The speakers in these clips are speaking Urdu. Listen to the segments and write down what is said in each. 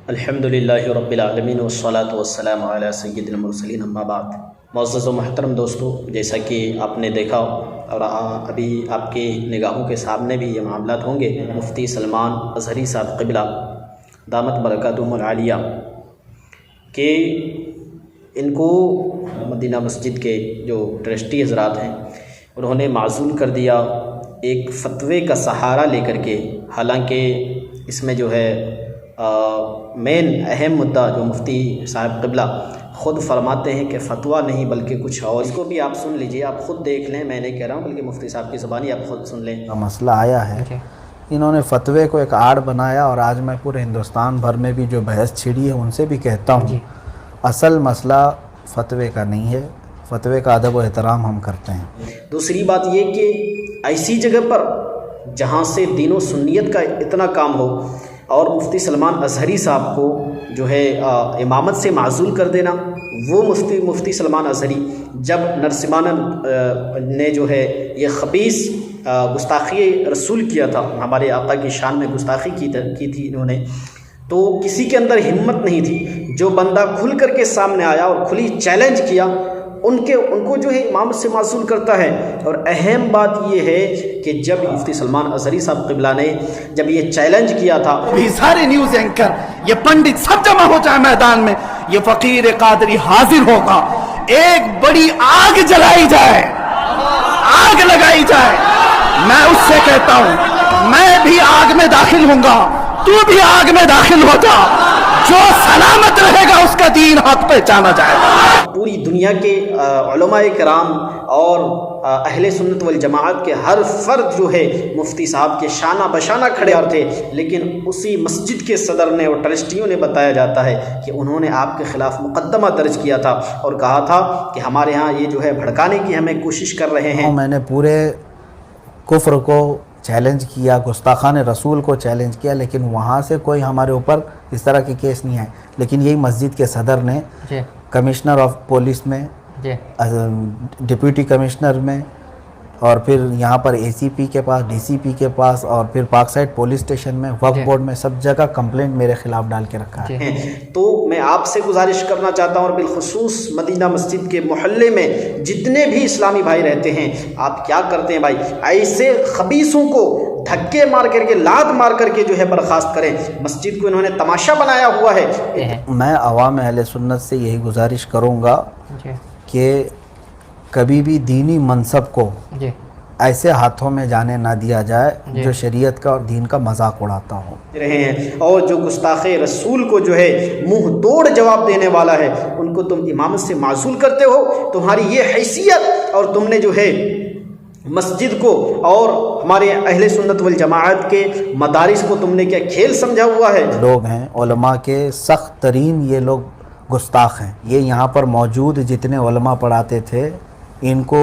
الحمدللہ رب العالمین والصلاة والسلام علی سید المرسلین اما بعد۔ معزز و محترم دوستو، جیسا کہ آپ نے دیکھا اور ابھی آپ کے نگاہوں کے سامنے بھی یہ معاملات ہوں گے، مفتی سلمان اظہری صاحب قبلہ دامت برکاتہم العالیہ کہ ان کو مدینہ مسجد کے جو ٹرسٹی حضرات ہیں انہوں نے معزول کر دیا ایک فتوے کا سہارا لے کر کے، حالانکہ اس میں جو ہے مین اہم مدعا جو مفتی صاحب قبلہ خود فرماتے ہیں کہ فتویٰ نہیں بلکہ کچھ اور۔ اس کو بھی آپ سن لیجئے، آپ خود دیکھ لیں، میں نہیں کہہ رہا ہوں بلکہ مفتی صاحب کی زبانی آپ خود سن لیں۔ مسئلہ آیا ہے، انہوں نے فتوے کو ایک آڑ بنایا، اور آج میں پورے ہندوستان بھر میں بھی جو بحث چھڑی ہے ان سے بھی کہتا ہوں اصل مسئلہ فتوے کا نہیں ہے، فتوے کا ادب و احترام ہم کرتے ہیں۔ دوسری بات یہ کہ ایسی جگہ پر جہاں سے دین و سنیت کا اتنا کام ہو اور مفتی سلمان اظہری صاحب کو جو ہے امامت سے معزول کر دینا، وہ مفتی سلمان اظہری جب نرسمانند نے جو ہے یہ خبیث گستاخی رسول کیا تھا، ہمارے آقا کی شان میں گستاخی کی تھی انہوں نے، تو کسی کے اندر ہمت نہیں تھی۔ جو بندہ کھل کر کے سامنے آیا اور کھلی چیلنج کیا، ان کو جو ہے امامت سے معزول کرتا ہے۔ اور اہم بات یہ ہے کہ جب مفتی سلمان اظہری صاحب قبلہ نے جب یہ چیلنج کیا تھا، یہ سارے نیوز اینکر، یہ پنڈت سب جمع ہو جائے میدان میں، یہ فقیر قادری حاضر ہوگا، ایک بڑی آگ جلائی جائے، آگ لگائی جائے، میں اس سے کہتا ہوں میں بھی آگ میں داخل ہوں گا، تو بھی آگ میں داخل ہو جا، جو سلامت رہے گا اس کا دین حق پہچانا جائے گا۔ پوری دنیا کے علماء کرام اور اہل سنت والجماعت کے ہر فرد جو ہے مفتی صاحب کے شانہ بشانہ کھڑے اور تھے، لیکن اسی مسجد کے صدر نے اور ٹرسٹیوں نے بتایا جاتا ہے کہ انہوں نے آپ کے خلاف مقدمہ درج کیا تھا اور کہا تھا کہ ہمارے ہاں یہ جو ہے بھڑکانے کی ہمیں کوشش کر رہے ہیں۔ میں نے پورے کفر کو چیلنج کیا، گستاخان رسول کو چیلنج کیا، لیکن وہاں سے کوئی ہمارے اوپر اس طرح کے کیس نہیں آئے۔ لیکن یہی مسجد کے صدر نے کمشنر آف پولیس میں، ڈپٹی کمشنر میں، اور پھر یہاں پر اے سی پی کے پاس، ڈی سی پی کے پاس، اور پھر پارک سائڈ پولیس اسٹیشن میں، وقف بورڈ میں، سب جگہ کمپلینٹ میرے خلاف ڈال کے رکھا ہے۔ تو میں آپ سے گزارش کرنا چاہتا ہوں، اور بالخصوص مدینہ مسجد کے محلے میں جتنے بھی اسلامی بھائی رہتے ہیں، آپ کیا کرتے ہیں بھائی، ایسے خبیثوں کو دھکے مار کر کے، لات مار کر کے جو ہے برخاست کریں۔ مسجد کو انہوں نے تماشا بنایا ہوا ہے۔ میں عوام اہل سنت سے یہی گزارش کروں گا کہ کبھی بھی دینی منصب کو ایسے ہاتھوں میں جانے نہ دیا جائے جو شریعت کا اور دین کا مذاق اڑاتا ہو رہے ہیں، اور جو گستاخ رسول کو جو ہے منہ توڑ جواب دینے والا ہے، ان کو تم امامت سے معزول کرتے ہو۔ تمہاری یہ حیثیت، اور تم نے جو ہے مسجد کو اور ہمارے اہل سنت والجماعت کے مدارس کو تم نے کیا کھیل سمجھا ہوا ہے؟ لوگ ہیں علماء کے سخت ترین، یہ لوگ گستاخ ہیں۔ یہ یہاں پر موجود جتنے علماء پڑھاتے تھے، ان کو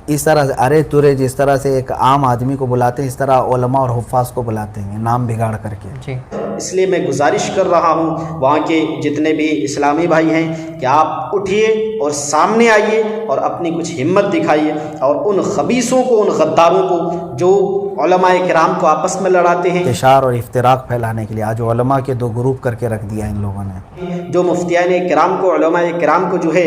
اس طرح سے ارے ترے جس طرح سے ایک عام آدمی کو بلاتے ہیں، اس طرح علماء اور حفاظ کو بلاتے ہیں، نام بگاڑ کر کے۔ اس لیے میں گزارش کر رہا ہوں وہاں کے جتنے بھی اسلامی بھائی ہیں کہ آپ اٹھیے اور سامنے آئیے اور اپنی کچھ ہمت دکھائیے، اور ان خبیثوں کو، ان غداروں کو جو علماء کرام کو آپس میں لڑاتے ہیں، انتشار اور افتراق پھیلانے کے لیے آج علماء کے دو گروپ کر کے رکھ دیا ان لوگوں نے، جو مفتیان کرام کو، علماء کرام کو جو ہے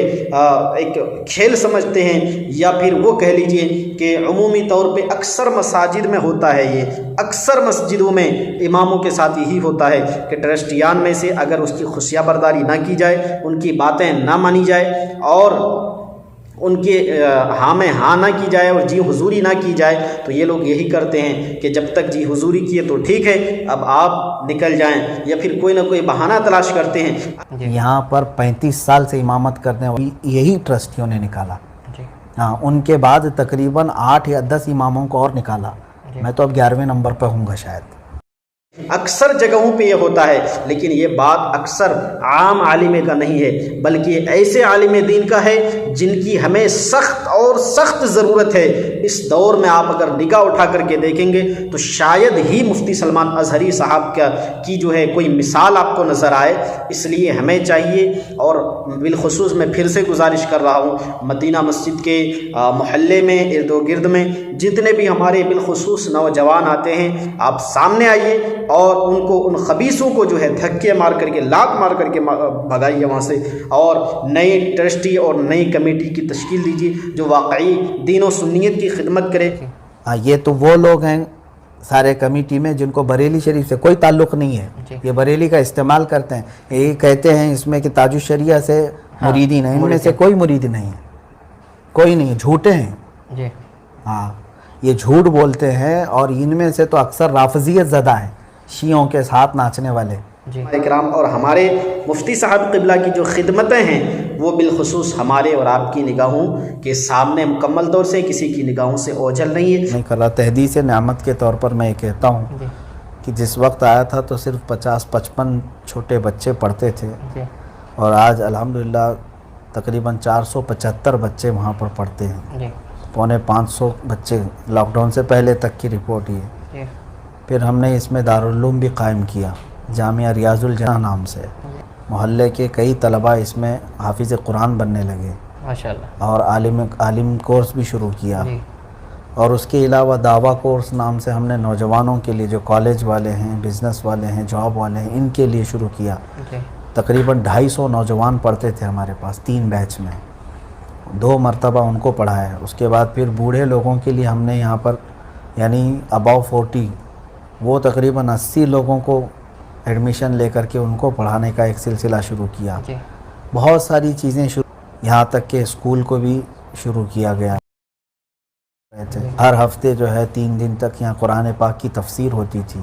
ایک کھیل سمجھتے ہیں، یا پھر وہ کہہ لیجئے کہ عمومی طور پہ اکثر مساجد میں ہوتا ہے، یہ اکثر مسجدوں میں اماموں کے ساتھ یہی ہوتا ہے کہ ٹرسٹیان میں سے اگر اس کی خصیہ برداری نہ کی جائے، ان کی باتیں نہ مانی جائے، اور ان کے ہاں میں ہاں نہ کی جائے اور جی حضوری نہ کی جائے، تو یہ لوگ یہی کرتے ہیں کہ جب تک جی حضوری کیے تو ٹھیک ہے، اب آپ نکل جائیں، یا پھر کوئی نہ کوئی بہانہ تلاش کرتے ہیں۔ یہاں پر 35 سال سے امامت کرنے والی یہی ٹرسٹیوں نے نکالا، ہاں، ان کے بعد تقریباً 8 یا 10 اماموں کو اور نکالا، میں تو اب 11ویں نمبر پہ ہوں گا شاید۔ اکثر جگہوں پہ یہ ہوتا ہے، لیکن یہ بات اکثر عام عالم کا نہیں ہے، بلکہ ایسے عالم دین کا ہے جن کی ہمیں سخت اور سخت ضرورت ہے۔ اس دور میں آپ اگر نگاہ اٹھا کر کے دیکھیں گے تو شاید ہی مفتی سلمان اظہری صاحب کی جو ہے کوئی مثال آپ کو نظر آئے۔ اس لیے ہمیں چاہیے، اور بالخصوص میں پھر سے گزارش کر رہا ہوں، مدینہ مسجد کے محلے میں، ارد و گرد میں جتنے بھی ہمارے بالخصوص نوجوان آتے ہیں، آپ سامنے آئیے اور ان کو ان خبیثوں کو جو ہے دھکے مار کر کے لات مار کر کے بھگائیے وہاں سے، اور نئے ٹرسٹی اور نئی کمیٹی کی تشکیل دیجیے جو واقعی دین و سنیت کی خدمت کرے۔ ہاں، یہ تو وہ لوگ ہیں سارے کمیٹی میں جن کو بریلی شریف سے کوئی تعلق نہیں ہے، یہ بریلی کا استعمال کرتے ہیں، یہ کہتے ہیں اس میں کہ تاج الشریعہ سے مریدین ہیں، ان میں سے کوئی مرید نہیں ہے، کوئی نہیں، جھوٹے ہیں۔ ہاں، یہ جھوٹ بولتے ہیں، اور ان میں سے تو اکثر رافضیت زدہ ہیں، شیعوں کے ساتھ ناچنے والے۔ اکرام اور ہمارے مفتی صاحب قبلہ کی جو خدمتیں ہیں وہ بالخصوص ہمارے اور آپ کی نگاہوں کے سامنے مکمل طور سے کسی کی نگاہوں سے اوجھل نہیں ہے۔ نہیں کر رہا، تحدیث نعمت کے طور پر میں یہ کہتا ہوں کہ جس وقت آیا تھا تو صرف 50-55 چھوٹے بچے پڑھتے تھے، اور آج الحمدللہ تقریباً 475 بچے وہاں پر پڑھتے ہیں، 450 بچے لاک ڈاؤن سے پہلے تک کی رپورٹ ہی ہے۔ پھر ہم نے اس میں دارالعلوم بھی قائم کیا، جامعہ ریاض الجنہ نام سے، محلے کے کئی طلبہ اس میں حافظ قرآن بننے لگے ماشاءاللہ، اور عالم کورس بھی شروع کیا، اور اس کے علاوہ دعویٰ کورس نام سے ہم نے نوجوانوں کے لیے جو کالج والے ہیں، بزنس والے ہیں، جاب والے ہیں، ان کے لیے شروع کیا۔ تقریباً 250 نوجوان پڑھتے تھے ہمارے پاس 3 بیچ میں، 2 مرتبہ ان کو پڑھایا۔ اس کے بعد پھر بوڑھے لوگوں کے لیے ہم نے یہاں پر یعنی اباؤ 40 وہ تقریباً 80 لوگوں کو ایڈمیشن لے کر کے ان کو پڑھانے کا ایک سلسلہ شروع کیا۔ بہت ساری چیزیں یہاں تک کہ اسکول کو بھی شروع کیا گیا۔ ہر ہفتے جو ہے 3 دن تک یہاں قرآن پاک کی تفسیر ہوتی تھی،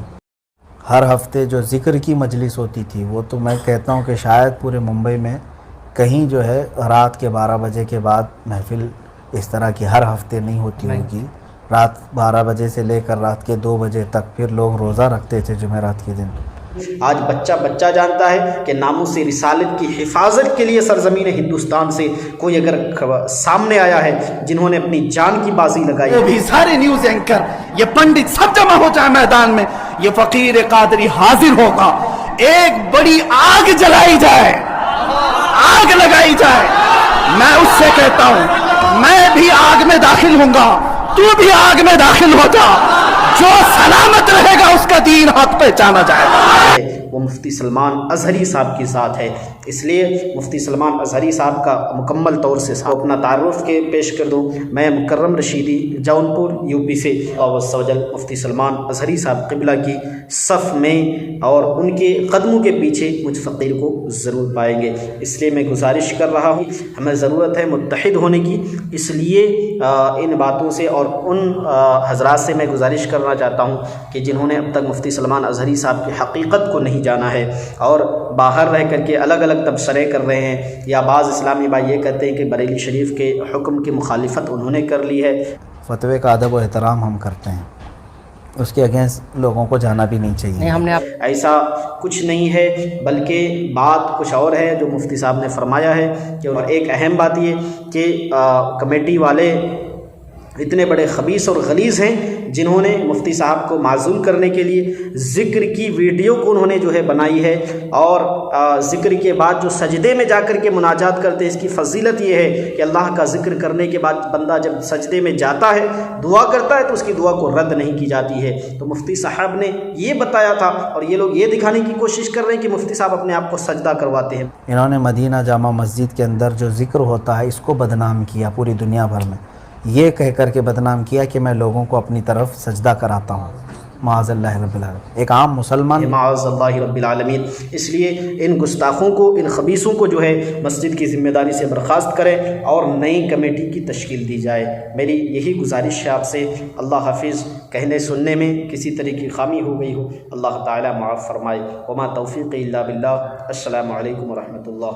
ہر ہفتے جو ذکر کی مجلس ہوتی تھی، وہ تو میں کہتا ہوں کہ شاید پورے ممبئی میں کہیں جو ہے رات کے 12 بجے کے بعد محفل اس طرح کی ہر ہفتے نہیں ہوتی ہوگی۔ رات 12 بجے سے لے کر رات کے 2 بجے تک پھر لوگ روزہ رکھتے تھے جمعرات کے دن۔ آج بچہ جانتا ہے کہ ناموس رسالت کی حفاظت کے لیے سرزمین ہندوستان سے کوئی اگر سامنے آیا ہے جنہوں نے اپنی جان کی بازی لگائی، وہ بھی سارے نیوز اینکر، یہ پنڈت سب جمع ہو جائے میدان میں، یہ فقیر قادری حاضر ہوگا، ایک بڑی آگ جلائی جائے، آگ لگائی جائے۔ میں اس سے کہتا ہوں میں بھی آگ میں داخل ہوں گا، تو بھی آگ میں داخل ہو جا، جو سلامت رہے گا اس کا دین حق پہچانا جائے گا۔ وہ مفتی سلمان اظہری صاحب کے ساتھ ہے، اس لیے مفتی سلمان اظہری صاحب کا مکمل طور سے اپنا تعارف کے پیش کر دوں۔ میں مکرم رشیدی جونپور یوپی سے، اور سوجل مفتی سلمان اظہری صاحب قبلہ کی صف میں اور ان کے قدموں کے پیچھے مجھ فقیر کو ضرور پائیں گے۔ اس لیے میں گزارش کر رہا ہوں، ہمیں ضرورت ہے متحد ہونے کی، اس لیے ان باتوں سے اور ان حضرات سے میں گزارش کرنا چاہتا ہوں کہ جنہوں نے اب تک مفتی سلمان اظہری صاحب کی حقیقت کو نہیں جانا ہے اور باہر رہ کر کے الگ الگ تبصرے کر رہے ہیں، یا بعض اسلامی بھائی یہ کہتے ہیں کہ بریلی شریف کے حکم کی مخالفت انہوں نے کر لی ہے۔ فتوے کا ادب و احترام ہم کرتے ہیں، اس کے اگینسٹ لوگوں کو جانا بھی نہیں چاہیے۔ ایسا کچھ نہیں ہے، بلکہ بات کچھ اور ہے جو مفتی صاحب نے فرمایا ہے کہ ایک اہم بات یہ کہ کمیٹی والے اتنے بڑے خبیث اور غلیظ ہیں جنہوں نے مفتی صاحب کو معزول کرنے کے لیے ذکر کی ویڈیو کو انہوں نے جو ہے بنائی ہے، اور ذکر کے بعد جو سجدے میں جا کر کے مناجات کرتے ہیں، اس کی فضیلت یہ ہے کہ اللہ کا ذکر کرنے کے بعد بندہ جب سجدے میں جاتا ہے دعا کرتا ہے تو اس کی دعا کو رد نہیں کی جاتی ہے۔ تو مفتی صاحب نے یہ بتایا تھا، اور یہ لوگ یہ دکھانے کی کوشش کر رہے ہیں کہ مفتی صاحب اپنے آپ کو سجدہ کرواتے ہیں۔ انہوں نے مدینہ جامع مسجد کے اندر جو ذکر ہوتا ہے اس کو بدنام کیا پوری دنیا بھر میں، یہ کہہ کر کے بدنام کیا کہ میں لوگوں کو اپنی طرف سجدہ کراتا ہوں۔ معاذ اللہ رب العالمین، ایک عام مسلمان معاذ اللہ رب العالمین۔ اس لیے ان گستاخوں کو، ان خبیثوں کو جو ہے مسجد کی ذمہ داری سے برخاست کریں اور نئی کمیٹی کی تشکیل دی جائے۔ میری یہی گزارش ہے آپ سے۔ اللہ حافظ۔ کہنے سننے میں کسی طرح کی خامی ہو گئی ہو اللہ تعالی معاف فرمائے۔ وما توفیق الا باللہ۔ السلام علیکم ورحمۃ اللہ۔